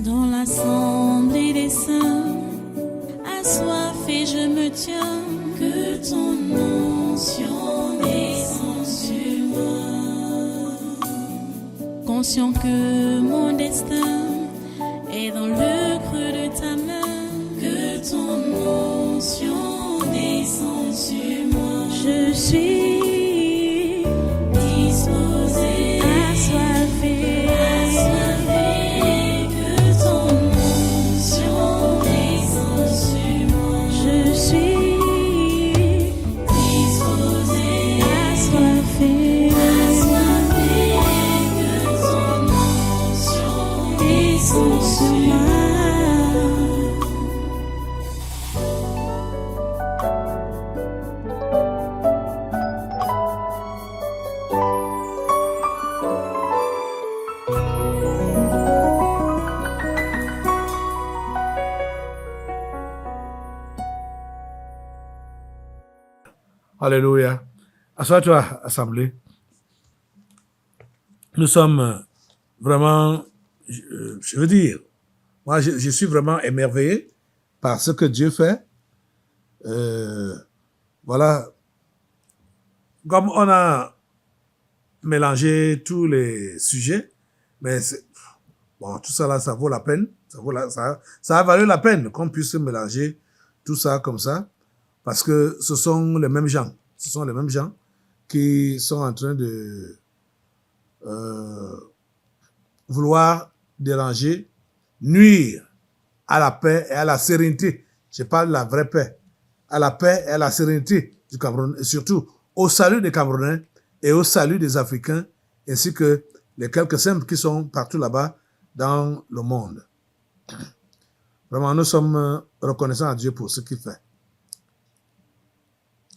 Dans l'assemblée des saints, assoiffé je me tiens, que ton onction descende sur moi. Conscient que mon destin est dans le creux de ta main, que ton onction descende sur moi. Je suis disposé, assoiffé, que ton onction descende sur moi. Je suis disposé, assoiffé, que ton onction descende sur moi. Alléluia. Assois-toi, assemblée. Nous sommes vraiment, je veux dire, moi je suis vraiment émerveillé par ce que Dieu fait. Voilà, comme on a mélangé tous les sujets, mais bon, tout ça là, ça vaut la peine. Ça a valu la peine qu'on puisse mélanger tout ça comme ça, parce que ce sont les mêmes gens. Ce sont les mêmes gens qui sont en train de vouloir déranger, nuire à la paix et à la sérénité. Je parle de la vraie paix. À la paix et à la sérénité du Cameroun, et surtout au salut des Camerounais et au salut des Africains, ainsi que les quelques simples qui sont partout là-bas dans le monde. Vraiment, nous sommes reconnaissants à Dieu pour ce qu'il fait.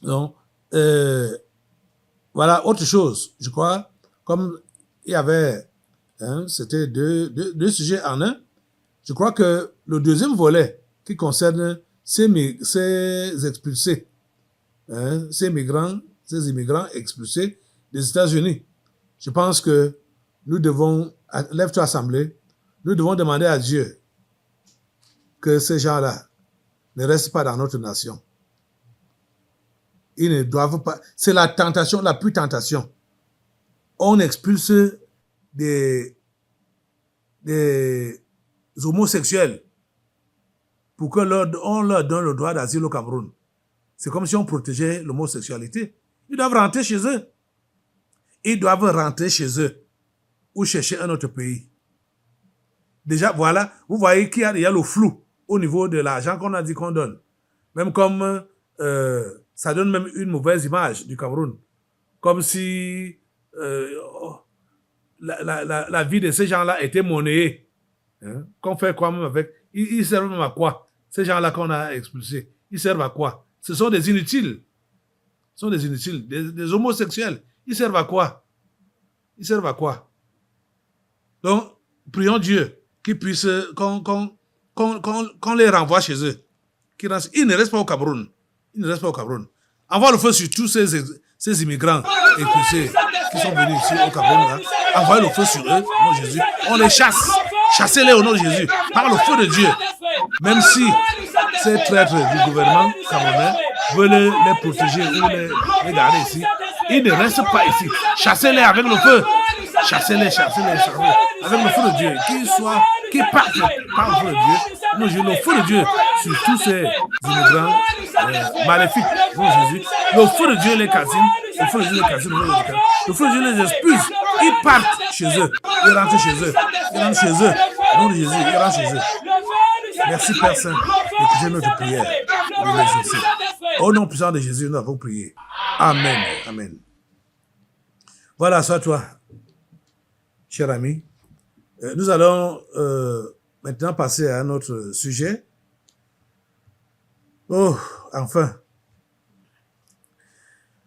Donc, voilà, autre chose, je crois, comme il y avait, c'était deux sujets en un, je crois que le deuxième volet qui concerne ces expulsés, ces immigrants expulsés des États-Unis, je pense que nous devons, lève-toi assemblée, nous devons demander à Dieu que ces gens-là ne restent pas dans notre nation. Ils ne doivent pas. C'est la tentation, la pure tentation. On expulse des homosexuels pour que on leur donne le droit d'asile au Cameroun. C'est comme si on protégeait l'homosexualité. Ils doivent rentrer chez eux. Ils doivent rentrer chez eux ou chercher un autre pays. Déjà, voilà, vous voyez qu'il y a le flou au niveau de l'argent qu'on a dit qu'on donne. Même comme ça donne même une mauvaise image du Cameroun. Comme si la vie de ces gens-là était monnayée. Qu'on fait quoi même avec... Ils servent même à quoi? Ces gens-là qu'on a expulsés, ils servent à quoi? Ce sont des inutiles. Ce sont des inutiles, des homosexuels. Ils servent à quoi? Ils servent à quoi? Donc, prions Dieu qu'il puisse, qu'on les renvoie chez eux. Ils ne restent pas au Cameroun. Ils ne restent pas au Cameroun. Envoie le feu sur tous ces immigrants expulsés qui sont venus ici au Cameroun. Envoie le feu sur eux, au nom de Jésus. On les chasse. Chassez-les au nom de Jésus. Par le feu de Dieu. Même si ces traîtres du gouvernement camerounais veulent les protéger ou les garder ici, ils ne restent pas ici. Chassez-les avec le feu. Chassez-les. Avec le feu de Dieu. Qu'ils partent par le feu de Dieu. Nous, j'ai le feu de Dieu sur tous ces immigrants maléfiques. Jésus. Le feu de Dieu les calcine. Le feu de Dieu les calcine. Le feu de Dieu les expulse. Ils partent chez eux. Ils rentrent chez eux. Ils rentrent chez eux. Au nom de Jésus, ils rentrent chez eux. Merci Père Saint d'écouter notre prière. Au nom puissant de Jésus, nous avons prié. Amen. Amen. Voilà, sois-toi, cher ami. Nous allons maintenant passer à un autre sujet. Oh, enfin.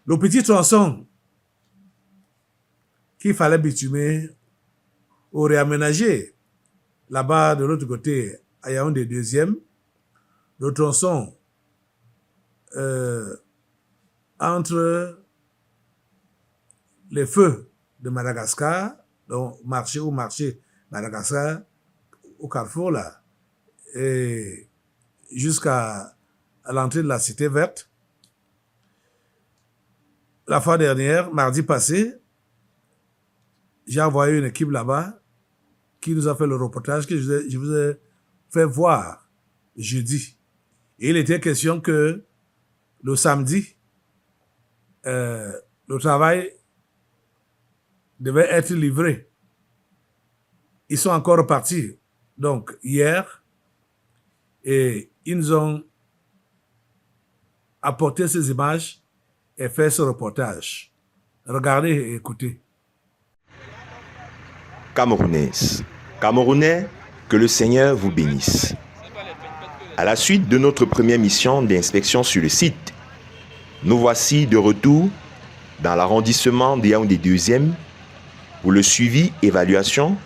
Le petit tronçon qu'il fallait bitumer ou réaménager là-bas de l'autre côté, à Yaoundé deuxième, le tronçon entre les feux de Madagascar, donc marché Madagascar, au carrefour là, et jusqu'à l'entrée de la Cité Verte. La fois dernière, mardi passé, j'ai envoyé une équipe là-bas qui nous a fait le reportage que je vous ai fait voir jeudi. Et il était question que le samedi, le travail devait être livré. Ils sont encore repartis, donc hier, et ils nous ont apporté ces images et fait ce reportage. Regardez et écoutez. Camerounaises, Camerounais, que le Seigneur vous bénisse. À la suite de notre première mission d'inspection sur le site, nous voici de retour dans l'arrondissement de Yaoundé 2e pour le suivi évaluation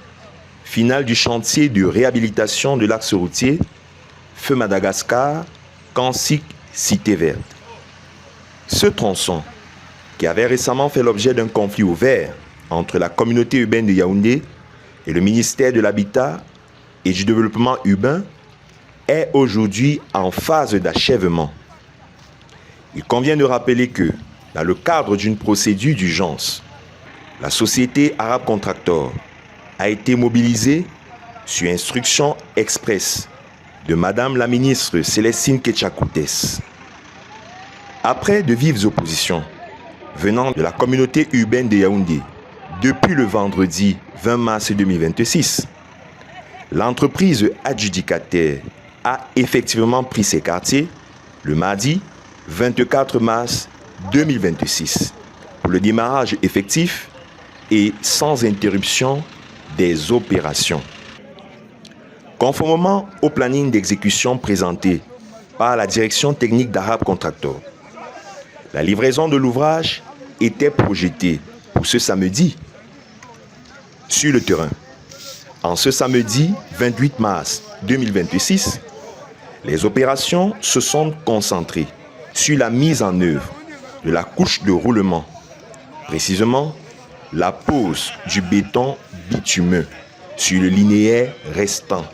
finale du chantier de réhabilitation de l'axe routier Feu Madagascar, Kansik, Cité Verte. Ce tronçon, qui avait récemment fait l'objet d'un conflit ouvert entre la communauté urbaine de Yaoundé et le ministère de l'Habitat et du Développement urbain, est aujourd'hui en phase d'achèvement. Il convient de rappeler que, dans le cadre d'une procédure d'urgence, la société Arabe Contractor a été mobilisée sur instruction express de Madame la ministre Célestine Ketchakoutes. Après de vives oppositions venant de la communauté urbaine de Yaoundé depuis le vendredi 20 mars 2026, l'entreprise adjudicataire a effectivement pris ses quartiers le mardi 24 mars 2026 pour le démarrage effectif et sans interruption des opérations. Conformément au planning d'exécution présenté par la direction technique d'Arabe Contractor, la livraison de l'ouvrage était projetée pour ce samedi sur le terrain. En ce samedi 28 mars 2026, les opérations se sont concentrées sur la mise en œuvre de la couche de roulement, précisément la pose du béton bitumeux sur le linéaire restant.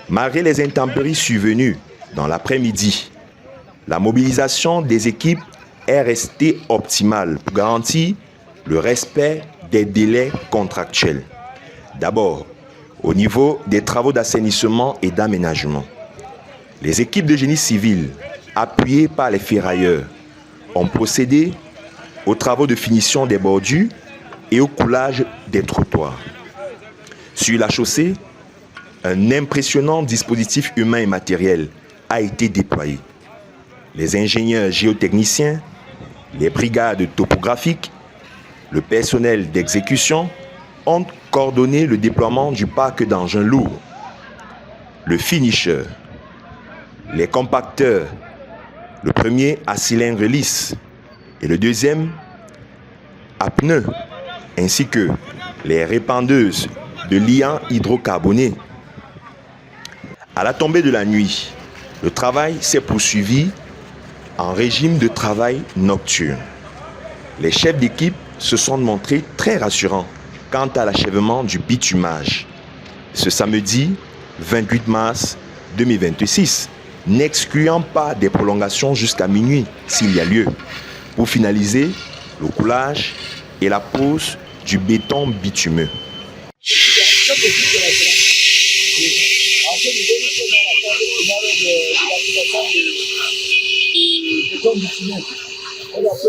Malgré les intempéries survenues dans l'après-midi, la mobilisation des équipes est restée optimale pour garantir le respect des délais contractuels. D'abord, au niveau des travaux d'assainissement et d'aménagement, les équipes de génie civil, appuyées par les ferrailleurs, ont procédé aux travaux de finition des bordures et au coulage des trottoirs. Sur la chaussée, un impressionnant dispositif humain et matériel a été déployé. Les ingénieurs géotechniciens, les brigades topographiques, le personnel d'exécution ont coordonné le déploiement du parc d'engins lourds, le finisher, les compacteurs, le premier à cylindre lisse et le deuxième à pneus, ainsi que les répandeuses de liants hydrocarbonés. À la tombée de la nuit, le travail s'est poursuivi en régime de travail nocturne. Les chefs d'équipe se sont montrés très rassurants quant à l'achèvement du bitumage. Ce samedi 28 mars 2026, n'excluant pas des prolongations jusqu'à minuit s'il y a lieu, pour finaliser le coulage et la pose du béton bitumeux. On a fait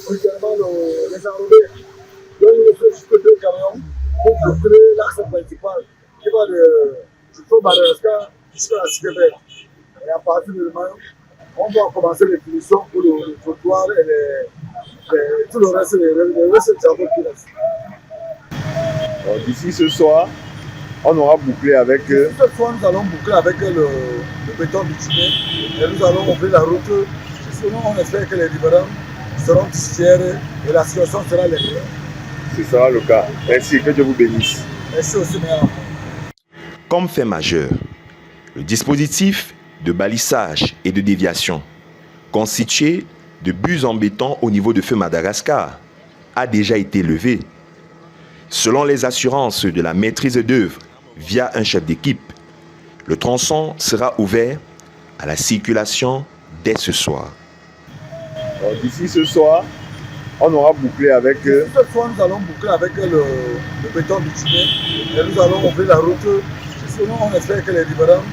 régulièrement les enrobés. Donc, il faut juste 2 camions pour boucler l'axe principal qui va du Feu Madagascar jusqu'à la Cité Verte. Et à partir de demain, on va commencer les finitions pour le trottoir et tout le reste des travaux qui restent. D'ici ce soir, on aura bouclé avec... Cette fois, nous allons boucler avec le béton bitumé et nous allons ouvrir la route. Sinon, on espère que les livraisons seront fiers et la situation sera la meilleure. Ce sera le cas. Merci, que Dieu vous bénisse. Merci aussi, mesdames. Comme fait majeur, le dispositif de balissage et de déviation, constitué de buts en béton au niveau de Feu Madagascar, a déjà été levé. Selon les assurances de la maîtrise d'œuvre via un chef d'équipe. Le tronçon sera ouvert à la circulation dès ce soir. Alors, d'ici ce soir, on aura bouclé avec... Cette fois, nous allons boucler avec le béton bitumen et nous allons ouvrir la route. Sinon, on espère que les riverains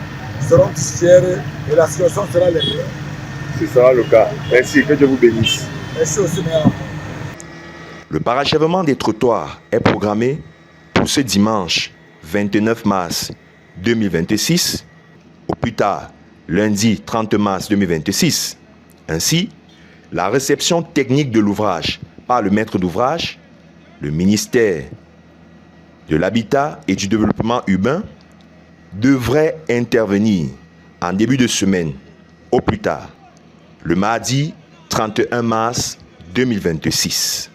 seront fiers et la situation sera légère. Ce sera le cas. Merci, que Dieu vous bénisse. Merci aussi, Méa. Le parachèvement des trottoirs est programmé pour ce dimanche 29 mars 2026, au plus tard lundi 30 mars 2026. Ainsi, la réception technique de l'ouvrage par le maître d'ouvrage, le ministère de l'Habitat et du Développement urbain, devrait intervenir en début de semaine, au plus tard, le mardi 31 mars 2026.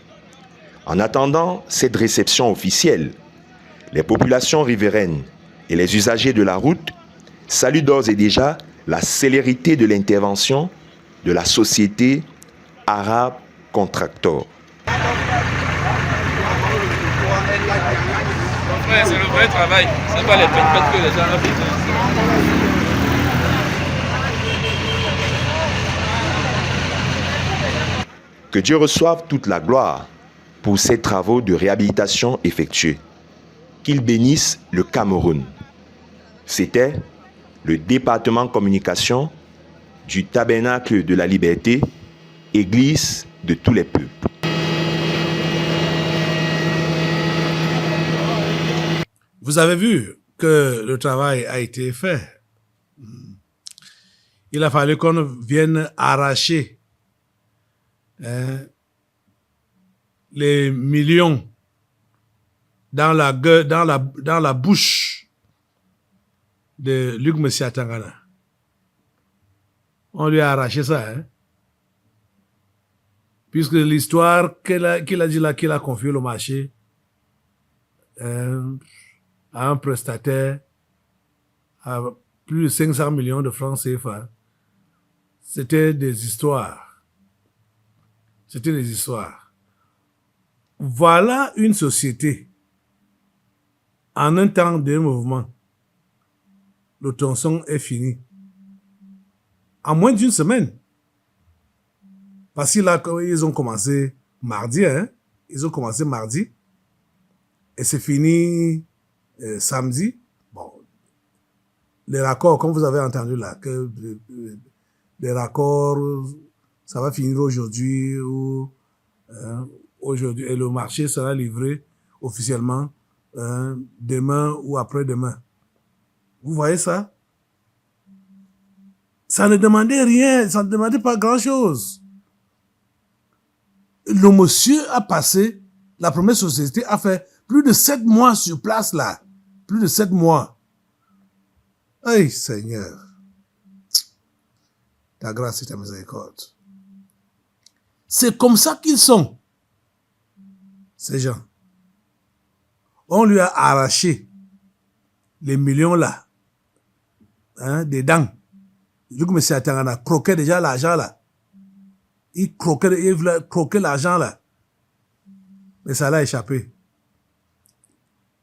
En attendant cette réception officielle, les populations riveraines et les usagers de la route saluent d'ores et déjà la célérité de l'intervention de la société Arabe Contractor. Ouais, c'est le vrai travail. C'est pas les pètes que les gens habitent. Que Dieu reçoive toute la gloire pour ces travaux de réhabilitation effectués. Qu'il bénisse le Cameroun. C'était le département communication du Tabernacle de la Liberté, Église de tous les peuples. Vous avez vu que le travail a été fait. Il a fallu qu'on vienne arracher les millions dans la bouche de Luc Messia Tangana. On lui a arraché ça, hein? Puisque l'histoire qu'il a dit là, qu'il a confié le marché à un prestataire à plus de 500 millions de francs CFA, c'était des histoires. C'était des histoires. Voilà une société en un temps de mouvement. Le tronçon est fini. En moins d'une semaine. Parce que là, ils ont commencé mardi, hein? Ils ont commencé mardi. Et c'est fini samedi. Bon. Les raccords, comme vous avez entendu là, que les raccords, ça va finir aujourd'hui ou aujourd'hui. Et le marché sera livré officiellement demain ou après-demain. Vous voyez ça? Ça ne demandait rien, ça ne demandait pas grand-chose. Le monsieur a passé, la première société a fait plus de 7 mois sur place là. Plus de 7 mois. Hey Seigneur, ta grâce et ta miséricorde. C'est comme ça qu'ils sont, ces gens. On lui a arraché les millions là, hein, des dents. Luc Messia Tangana croquait déjà l'argent là. Il voulait croquer l'argent là. Mais ça l'a échappé.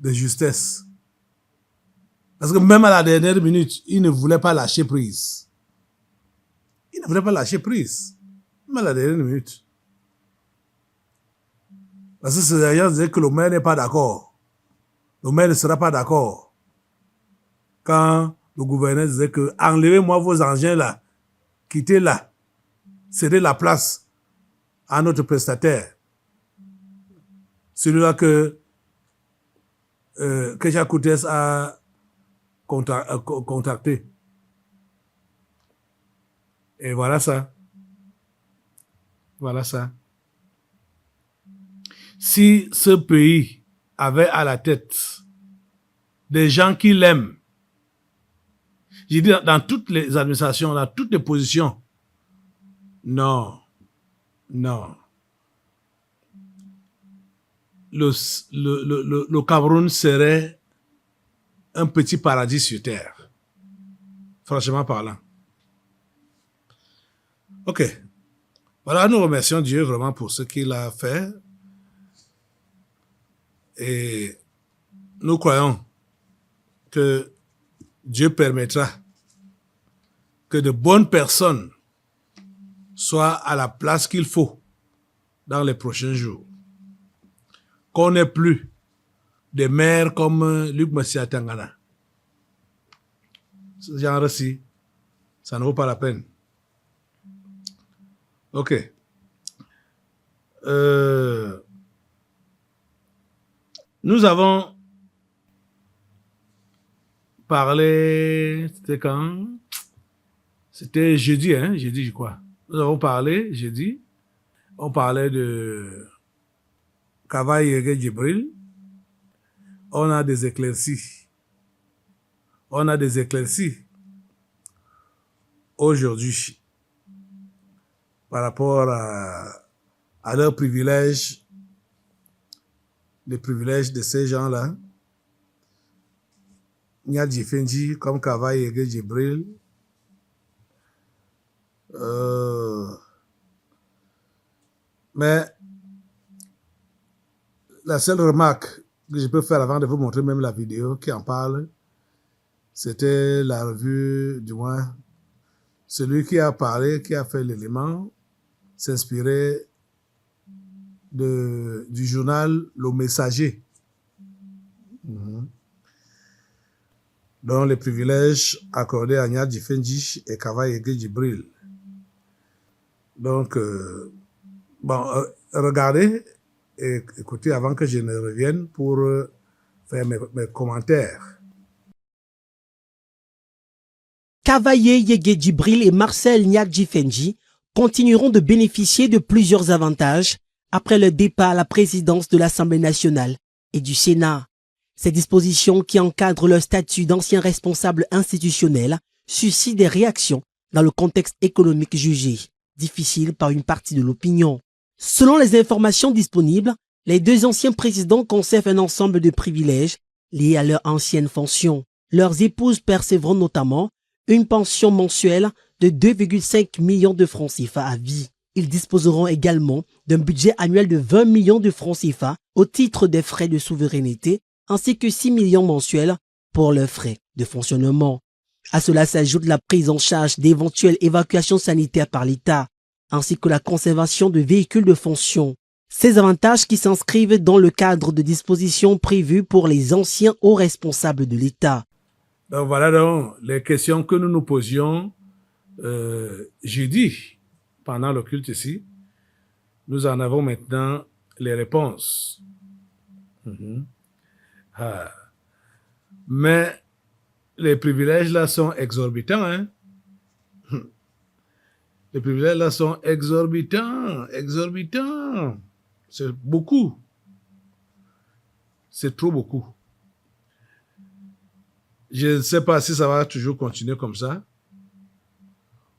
De justesse. Parce que même à la dernière minute, il ne voulait pas lâcher prise. Il ne voulait pas lâcher prise. Même à la dernière minute. Parce que ces gens disaient que le maire n'est pas d'accord. Le maire ne sera pas d'accord. Quand le gouverneur disait que enlevez-moi vos engins là, quittez là, cédez la place à notre prestataire. Celui-là que Jacques Coutès a contacté. Et voilà ça. Voilà ça. Si ce pays avait à la tête des gens qui l'aiment, j'ai dit dans toutes les administrations, dans toutes les positions, non. Le Cameroun serait un petit paradis sur terre. Franchement parlant. Ok. Voilà, nous remercions Dieu vraiment pour ce qu'il a fait. Et nous croyons que Dieu permettra que de bonnes personnes soient à la place qu'il faut dans les prochains jours. Qu'on n'ait plus des maires comme Luc Massia Tangana. Ce genre-ci, ça ne vaut pas la peine. Ok. Nous avons parlé, c'était quand? C'était jeudi, hein? Jeudi, je crois. Nous avons parlé, jeudi, on parlait de Kavaï Yege Djibril. On a des éclaircies. On a des éclaircies aujourd'hui par rapport à leurs privilèges, les privilèges de ces gens-là. Nyad Jifenji, comme Kavaï Yege Djibril. Mais la seule remarque que je peux faire avant de vous montrer même la vidéo qui en parle, c'était la revue, du moins, celui qui a parlé, qui a fait l'élément, s'inspirait du journal Le Messager, dont les privilèges accordés à Nyad Jifenji et Kavaï Yege Djibril. Donc, regardez et écoutez avant que je ne revienne pour faire mes commentaires. Kavaye Yege Djibril et Marcel Nyad Jifenji continueront de bénéficier de plusieurs avantages après le départ à la présidence de l'Assemblée nationale et du Sénat. Ces dispositions qui encadrent leur statut d'anciens responsables institutionnels suscitent des réactions dans le contexte économique jugé difficile par une partie de l'opinion. Selon les informations disponibles, les deux anciens présidents conservent un ensemble de privilèges liés à leur ancienne fonction. Leurs épouses percevront notamment une pension mensuelle de 2,5 millions de francs CFA à vie. Ils disposeront également d'un budget annuel de 20 millions de francs CFA au titre des frais de souveraineté, ainsi que 6 millions mensuels pour leurs frais de fonctionnement. À cela s'ajoute la prise en charge d'éventuelles évacuations sanitaires par l'État, ainsi que la conservation de véhicules de fonction. Ces avantages qui s'inscrivent dans le cadre de dispositions prévues pour les anciens hauts responsables de l'État. Donc voilà donc les questions que nous nous posions jeudi pendant le culte ici. Nous en avons maintenant les réponses. Mais les privilèges là sont exorbitants, hein? Les privilèges là sont exorbitants. C'est beaucoup. C'est trop beaucoup. Je ne sais pas si ça va toujours continuer comme ça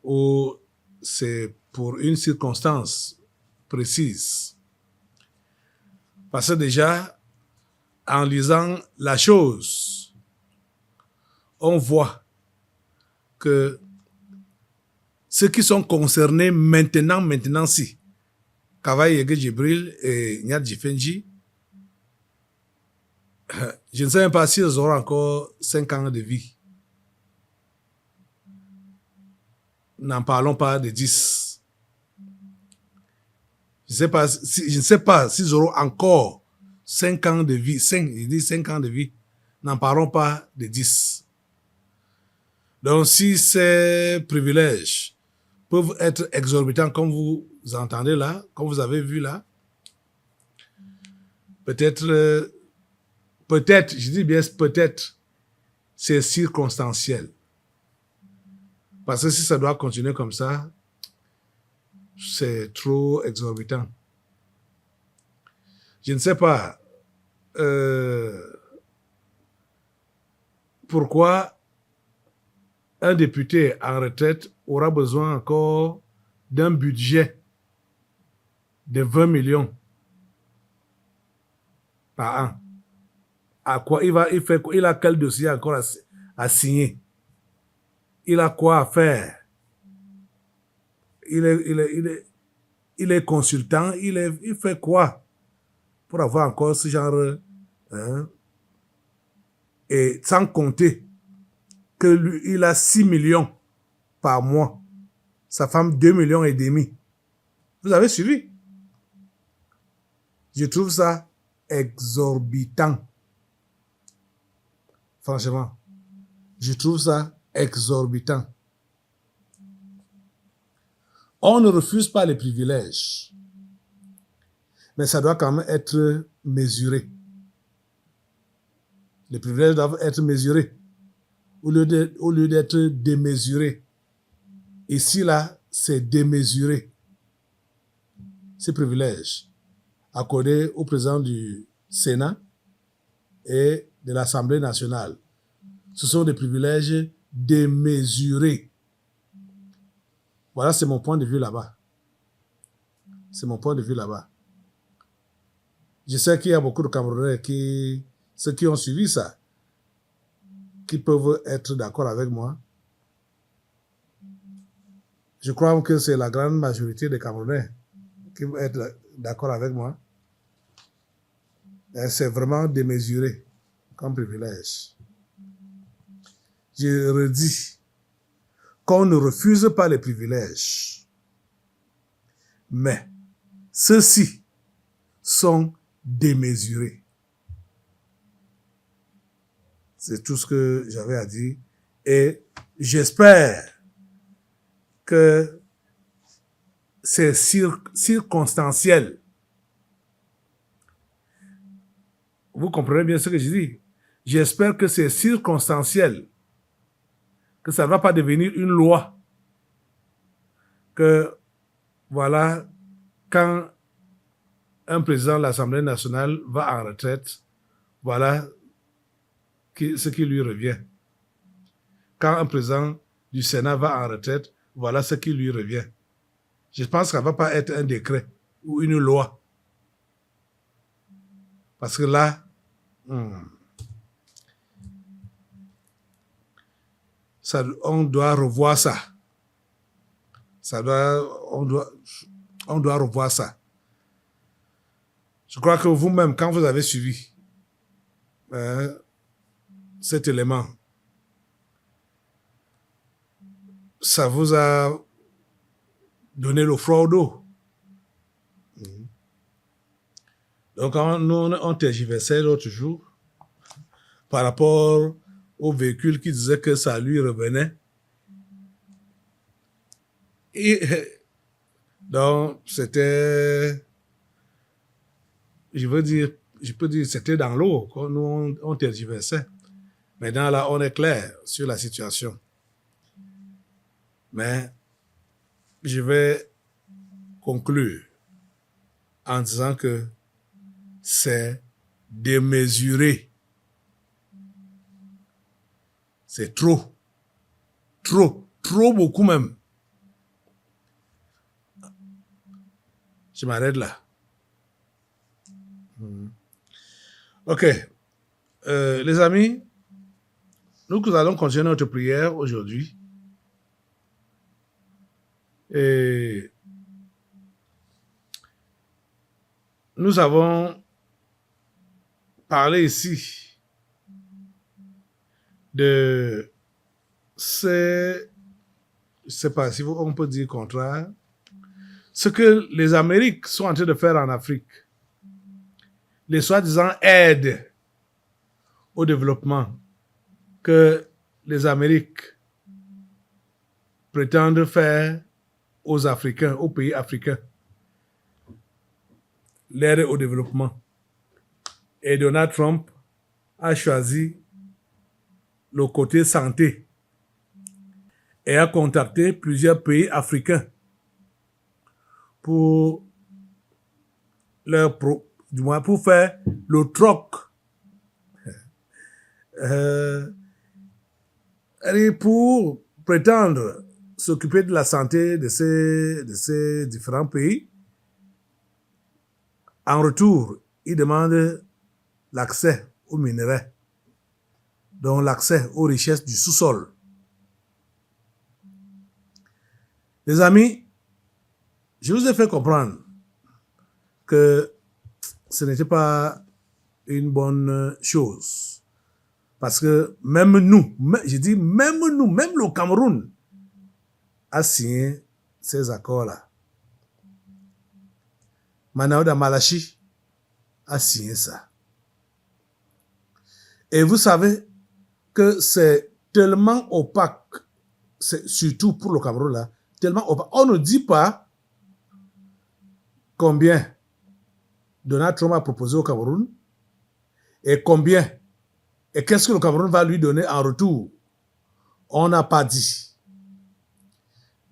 ou c'est pour une circonstance précise. Parce que déjà, en lisant la chose, on voit que ceux qui sont concernés maintenant, si Kavaï Yege Djibril et Nyad Jifenji, je ne sais même pas s'ils auront encore 5 ans de vie. N'en parlons pas de 10. Je ne sais pas s'ils auront encore 5 ans de vie. 5 ans de vie. N'en parlons pas de 10. Donc, si ces privilèges peuvent être exorbitants, comme vous entendez là, comme vous avez vu là, peut-être, je dis bien peut-être, c'est circonstanciel. Parce que si ça doit continuer comme ça, c'est trop exorbitant. Je ne sais pas pourquoi un député en retraite aura besoin encore d'un budget de 20 millions par an. À quoi il a quel dossier encore à signer? Il a quoi à faire? Il est consultant, il fait quoi pour avoir encore ce genre Et sans compter que lui, il a 6 millions par mois. Sa femme, 2,5 millions. Vous avez suivi? Je trouve ça exorbitant. Franchement, je trouve ça exorbitant. On ne refuse pas les privilèges, mais ça doit quand même être mesuré. Les privilèges doivent être mesurés au lieu d'être démesurés. Ici, là, c'est démesuré. Ces privilèges accordés au président du Sénat et de l'Assemblée nationale, ce sont des privilèges démesurés. Voilà, c'est mon point de vue là-bas. C'est mon point de vue là-bas. Je sais qu'il y a beaucoup de Camerounais ceux qui ont suivi ça, qui peuvent être d'accord avec moi. Je crois que c'est la grande majorité des Camerounais qui vont être d'accord avec moi. C'est vraiment démesuré comme privilège. Je redis qu'on ne refuse pas les privilèges, mais ceux-ci sont démesurés. C'est tout ce que j'avais à dire et j'espère que c'est circonstanciel. Vous comprenez bien ce que je dis? J'espère que c'est circonstanciel, que ça ne va pas devenir une loi, que voilà, quand un président de l'Assemblée nationale va en retraite, voilà ce qui lui revient. Quand un président du Sénat va en retraite, voilà ce qui lui revient. Je pense que ça ne va pas être un décret ou une loi. Parce que là, on doit revoir ça. On doit revoir ça. Je crois que vous-même, quand vous avez suivi cet élément, ça vous a donné le froid au dos. Donc, on tergiversait l'autre jour par rapport au véhicule qui disait que ça lui revenait. Et donc, c'était, je peux dire, c'était dans l'eau. Nous, on tergiversait. Maintenant, là, on est clair sur la situation. Mais je vais conclure en disant que c'est démesuré. C'est trop beaucoup même. Je m'arrête là. Ok. Les amis, nous allons continuer notre prière aujourd'hui. Et nous avons parlé ici de je ne sais pas si on peut dire contraire, ce que les Amériques sont en train de faire en Afrique, les soi-disant aides au développement que les Amériques prétendent faire aux Africains, aux pays africains, l'aide au développement. Et Donald Trump a choisi le côté santé et a contacté plusieurs pays africains pour pour faire le troc, et pour prétendre s'occuper de la santé de ces différents pays. En retour, il demande l'accès aux minerais, donc l'accès aux richesses du sous-sol. Les amis, je vous ai fait comprendre que ce n'était pas une bonne chose Parce que même nous, je dis même nous, même le Cameroun a signé ces accords-là. Manaouda Malachi a signé ça. Et vous savez que c'est tellement opaque, surtout pour le Cameroun là, tellement opaque. On ne dit pas combien Donald Trump a proposé au Cameroun et combien et qu'est-ce que le Cameroun va lui donner en retour. On n'a pas dit.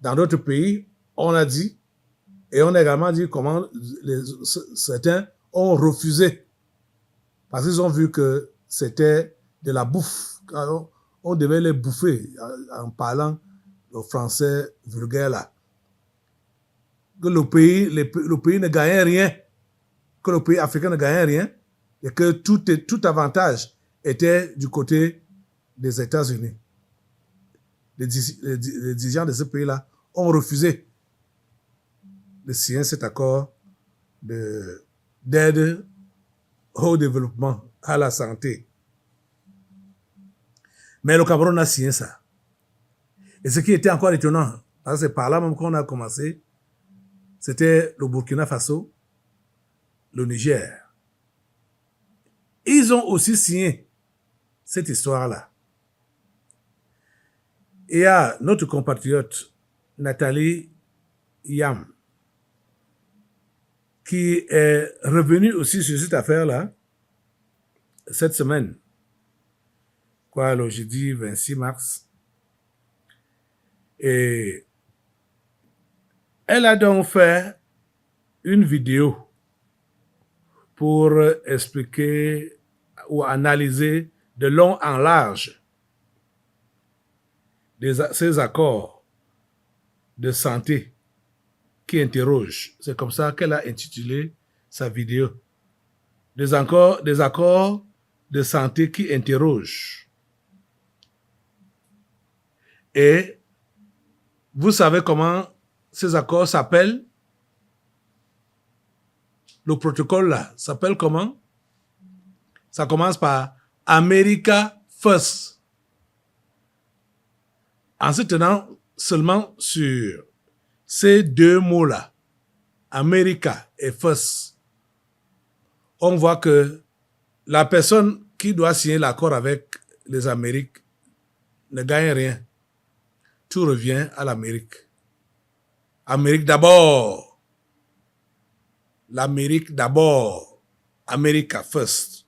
Dans d'autres pays, on a dit et on a également dit comment certains ont refusé parce qu'ils ont vu que c'était de la bouffe. On devait les bouffer en parlant le français vulgaire là. Que le pays ne gagnait rien, que le pays africain ne gagnait rien et que tout avantage était du côté des États-Unis. Les dirigeants de ce pays-là ont refusé de signer cet accord d'aide au développement, à la santé. Mais le Cameroun a signé ça. Et ce qui était encore étonnant, parce que c'est par là même qu'on a commencé, c'était le Burkina Faso, le Niger. Ils ont aussi signé cette histoire-là. Et il y a notre compatriote, Nathalie Yam, qui est revenue aussi sur cette affaire-là cette semaine, le jeudi 26 mars. Et elle a donc fait une vidéo pour expliquer ou analyser de long en large ces accords de santé qui interrogent. C'est comme ça qu'elle a intitulé sa vidéo. Des accords de santé qui interrogent. Et vous savez comment ces accords s'appellent? Le protocole là s'appelle comment? Ça commence par America First. En se tenant seulement sur ces deux mots-là, America et First, on voit que la personne qui doit signer l'accord avec les Amériques ne gagne rien. Tout revient à l'Amérique. Amérique d'abord. L'Amérique d'abord. America First.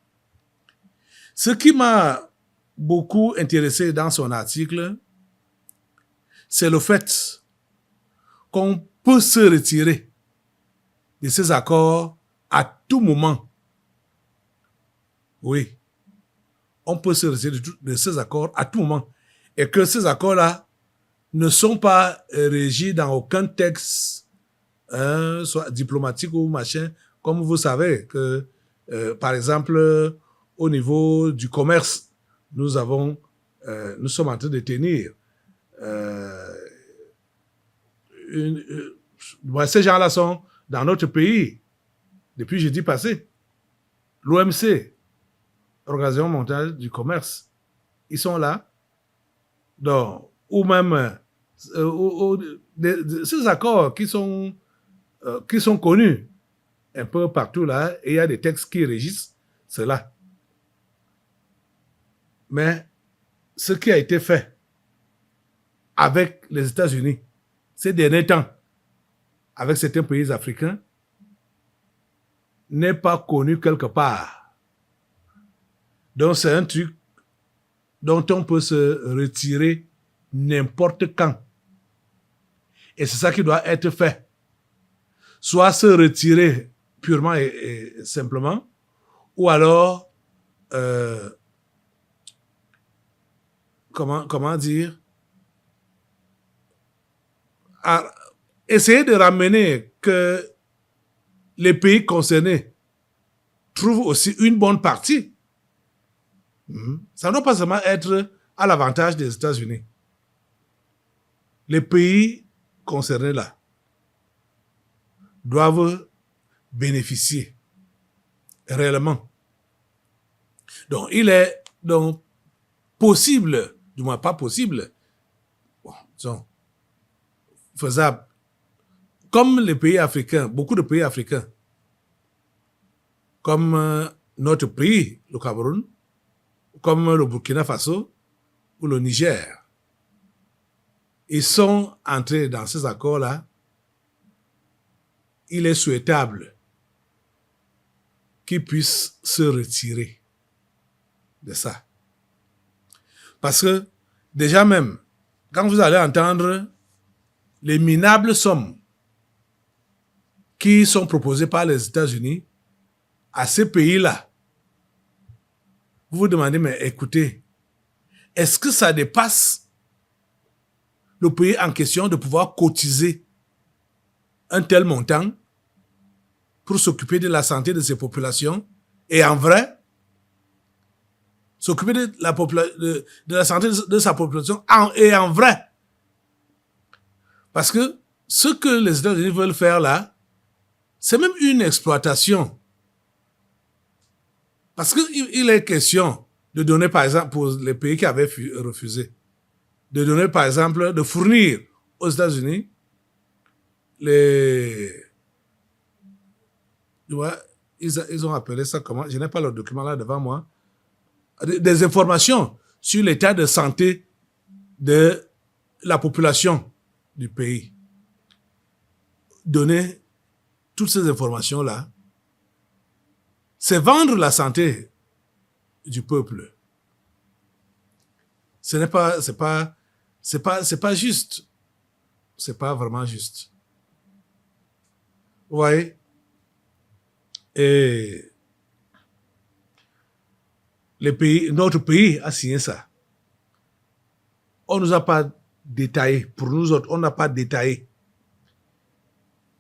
Ce qui m'a beaucoup intéressé dans son article, c'est le fait qu'on peut se retirer de ces accords à tout moment. Oui. On peut se retirer de ces accords à tout moment. Et que ces accords-là ne sont pas régis dans aucun texte, soit diplomatique ou machin, comme vous savez que, par exemple, au niveau du commerce, nous sommes en train de tenir ces gens-là sont dans notre pays depuis jeudi passé. L'OMC, Organisation mondiale du commerce, ils sont là. Donc, ou même ces accords qui sont connus un peu partout là, et il y a des textes qui régissent cela. Mais ce qui a été fait avec les États-Unis ces derniers temps, avec certains pays africains, n'est pas connu quelque part. Donc c'est un truc dont on peut se retirer n'importe quand. Et c'est ça qui doit être fait. Soit se retirer purement et simplement, ou alors, comment dire, essayer de ramener que les pays concernés trouvent aussi une bonne partie. Ça ne doit pas seulement être à l'avantage des États-Unis. Les pays concernés là doivent bénéficier réellement. Donc, il est donc possible, du moins pas possible, bon, disons, faisable. Comme les pays africains, beaucoup de pays africains, comme notre pays, le Cameroun, comme le Burkina Faso ou le Niger, ils sont entrés dans ces accords-là. Il est souhaitable qu'ils puissent se retirer de ça. Parce que, déjà même, quand vous allez entendre les minables sommes qui sont proposées par les États-Unis à ces pays-là, vous vous demandez, mais écoutez, est-ce que ça dépasse le pays en question de pouvoir cotiser un tel montant pour s'occuper de la santé de ses populations et en vrai, s'occuper de la santé de sa population et en vrai. Parce que ce que les États-Unis veulent faire là, c'est même une exploitation. Parce qu'il est question de donner, par exemple, pour les pays qui avaient refusé, de donner, par exemple, de fournir aux États-Unis tu vois, ils ont appelé ça comment? Je n'ai pas le document là devant moi. Des informations sur l'état de santé de la population du pays. Donner toutes ces informations-là, c'est vendre la santé du peuple. C'est pas juste. C'est pas vraiment juste. Vous voyez? Et notre pays a signé ça. On nous a pas détaillé. Pour nous autres, on n'a pas détaillé.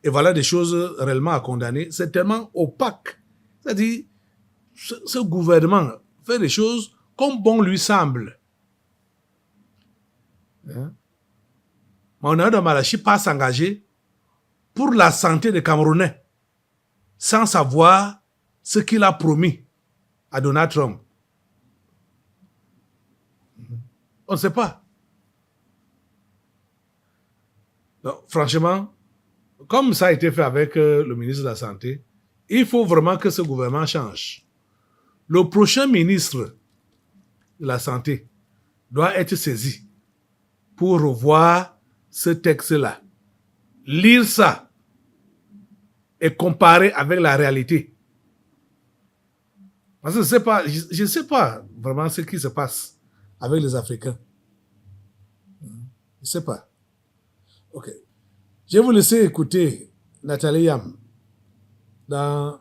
Et voilà des choses réellement à condamner. C'est tellement opaque. C'est-à-dire, ce gouvernement fait des choses comme bon lui semble. Hein? Manuel de Malachi pas s'engager pour la santé des Camerounais sans savoir ce qu'il a promis à Donald Trump. On ne sait pas. Donc, franchement, comme ça a été fait avec le ministre de la Santé, il faut vraiment que ce gouvernement change. Le prochain ministre de la Santé doit être saisi pour revoir ce texte-là. Lire ça et comparer avec la réalité. Parce que je ne sais pas vraiment ce qui se passe avec les Africains. Je ne sais pas. Ok. Je vais vous laisser écouter Nathalie Yam dans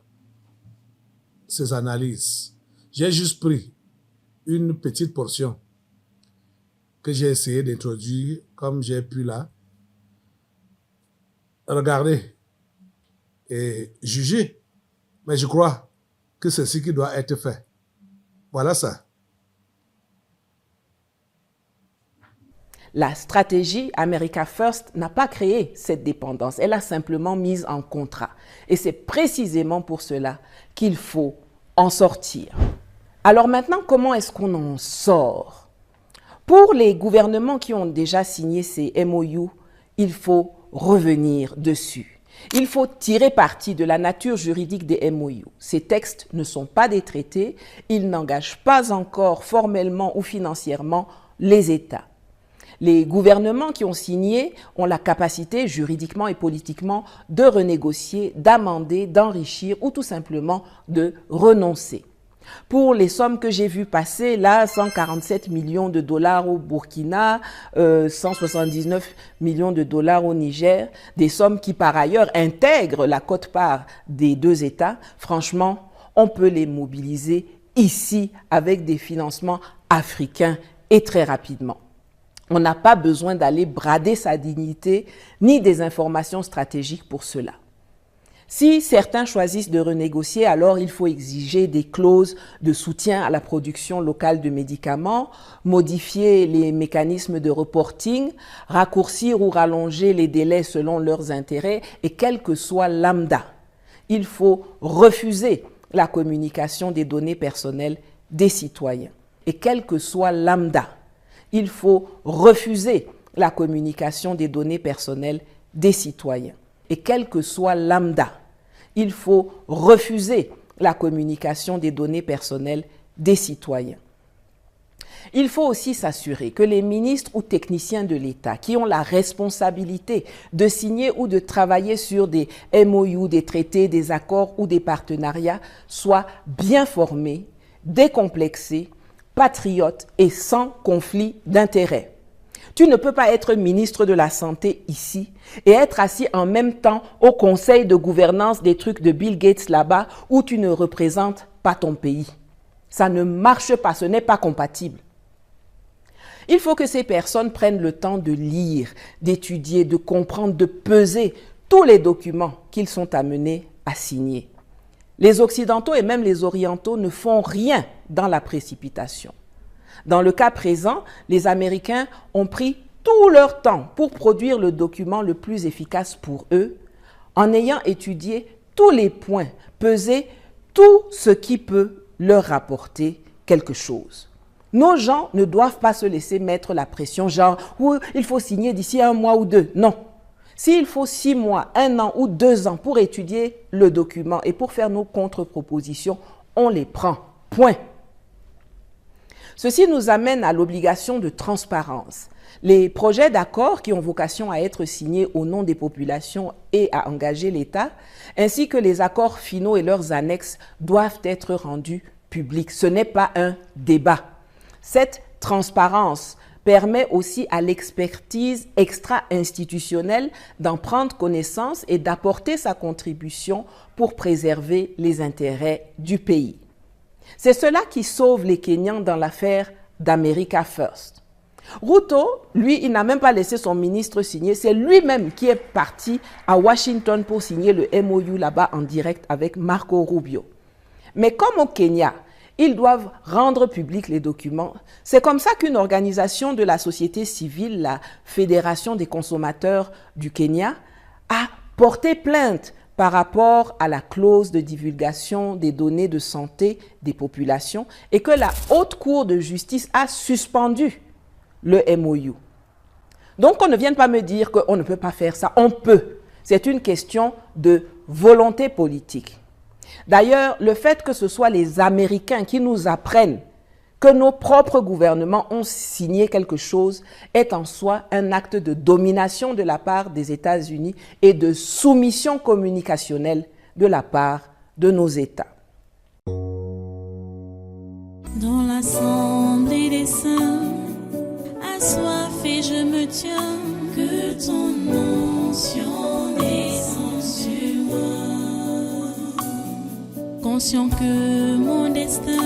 ses analyses. J'ai juste pris une petite portion que j'ai essayé d'introduire comme j'ai pu là. Regardez et juger. Mais je crois que c'est ce qui doit être fait. Voilà ça. La stratégie America First n'a pas créé cette dépendance, elle a simplement mise en contrat. Et c'est précisément pour cela qu'il faut en sortir. Alors maintenant, comment est-ce qu'on en sort? Pour les gouvernements qui ont déjà signé ces MOU, il faut revenir dessus. Il faut tirer parti de la nature juridique des MOU. Ces textes ne sont pas des traités, ils n'engagent pas encore formellement ou financièrement les États. Les gouvernements qui ont signé ont la capacité juridiquement et politiquement de renégocier, d'amender, d'enrichir ou tout simplement de renoncer. Pour les sommes que j'ai vues passer, là, 147 millions de dollars au Burkina, 179 millions de dollars au Niger, des sommes qui par ailleurs intègrent la quote-part des deux États, franchement, on peut les mobiliser ici avec des financements africains et très rapidement. On n'a pas besoin d'aller brader sa dignité ni des informations stratégiques pour cela. Si certains choisissent de renégocier, alors il faut exiger des clauses de soutien à la production locale de médicaments, modifier les mécanismes de reporting, raccourcir ou rallonger les délais selon leurs intérêts et quel que soit lambda. Il faut refuser la communication des données personnelles des citoyens. Et quel que soit lambda, il faut refuser la communication des données personnelles des citoyens. Et quel que soit lambda, il faut refuser la communication des données personnelles des citoyens. Il faut aussi s'assurer que les ministres ou techniciens de l'État qui ont la responsabilité de signer ou de travailler sur des MOU, des traités, des accords ou des partenariats soient bien formés, décomplexés, patriotes et sans conflit d'intérêts. Tu ne peux pas être ministre de la Santé ici et être assis en même temps au conseil de gouvernance des trucs de Bill Gates là-bas où tu ne représentes pas ton pays. Ça ne marche pas, ce n'est pas compatible. Il faut que ces personnes prennent le temps de lire, d'étudier, de comprendre, de peser tous les documents qu'ils sont amenés à signer. Les Occidentaux et même les Orientaux ne font rien dans la précipitation. Dans le cas présent, les Américains ont pris tout leur temps pour produire le document le plus efficace pour eux, en ayant étudié tous les points, pesé tout ce qui peut leur rapporter quelque chose. Nos gens ne doivent pas se laisser mettre la pression, genre oui, il faut signer d'ici 1 mois ou 2. Non. S'il faut 6 mois, 1 an ou 2 ans pour étudier le document et pour faire nos contre-propositions, on les prend. Point. Ceci nous amène à l'obligation de transparence. Les projets d'accord qui ont vocation à être signés au nom des populations et à engager l'État, ainsi que les accords finaux et leurs annexes doivent être rendus publics. Ce n'est pas un débat. Cette transparence permet aussi à l'expertise extra-institutionnelle d'en prendre connaissance et d'apporter sa contribution pour préserver les intérêts du pays. C'est cela qui sauve les Kenyans dans l'affaire d'America First. Ruto, lui, il n'a même pas laissé son ministre signer. C'est lui-même qui est parti à Washington pour signer le MOU là-bas en direct avec Marco Rubio. Mais comme au Kenya, ils doivent rendre publics les documents. C'est comme ça qu'une organisation de la société civile, la Fédération des consommateurs du Kenya, a porté plainte par rapport à la clause de divulgation des données de santé des populations et que la Haute Cour de justice a suspendu le MOU. Donc, on ne vienne pas me dire qu'on ne peut pas faire ça. On peut. C'est une question de volonté politique. D'ailleurs, le fait que ce soit les Américains qui nous apprennent que nos propres gouvernements ont signé quelque chose est en soi un acte de domination de la part des États-Unis et de soumission communicationnelle de la part de nos États. Dans l'assemblée des saints, assoiffé je me tiens, que ton onction descende sur moi. Conscient que mon destin